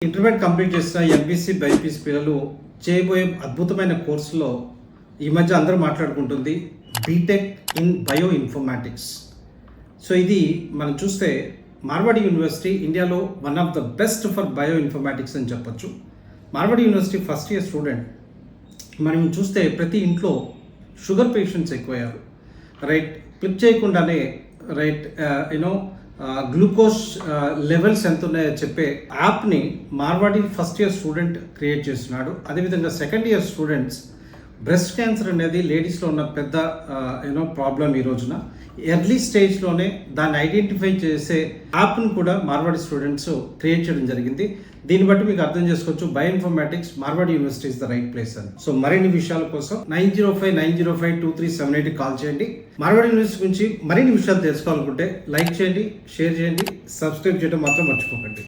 Intermediate complete చేసిన MPC BiPC పిల్లలు చేయబోయే అద్భుతమైన కోర్సులో ఈ మధ్య అందరూ మాట్లాడుకుంటుంది B Tech in bioinformatics. So ఇది మనం చూస్తే మార్వాడి యూనివర్సిటీ ఇండియాలో one of the best for bioinformatics అని చెప్పొచ్చు. Marwadi University first year student మనం చూస్తే ప్రతి ఇంట్లో షుగర్ పేషెంట్స్ ఎక్కువయ్యారు. రైట్, క్లిక్ చేయకుండానే రైట్ గ్లూకోజ్ లెవెల్స్ ఎంత ఉన్నాయో చెప్పే యాప్ని Marwadi first year student create చేస్తున్నాడు. అదేవిధంగా second year students breast cancer అనేది లేడీస్లో ఉన్న పెద్ద ప్రాబ్లం. ఈ రోజున ఎర్లీ స్టేజ్లోనే దాన్ని ఐడెంటిఫై చేసే యాప్ను కూడా మార్వాడి స్టూడెంట్స్ క్రియేట్ చేయడం జరిగింది. దీన్ని బట్టి మీకు అర్థం చేసుకోవచ్చు bioinformatics Marwadi university is the right place అని. సో మరిన్ని విషయాల కోసం 9059052378 కాల్ చేయండి. మార్వాడి యూనివర్సిటీ గురించి మరిన్ని విషయాలు తెలుసుకోవాలనుకుంటే లైక్ చేయండి, షేర్ చేయండి, సబ్స్క్రైబ్ చేయడం మాత్రం మర్చిపోకండి.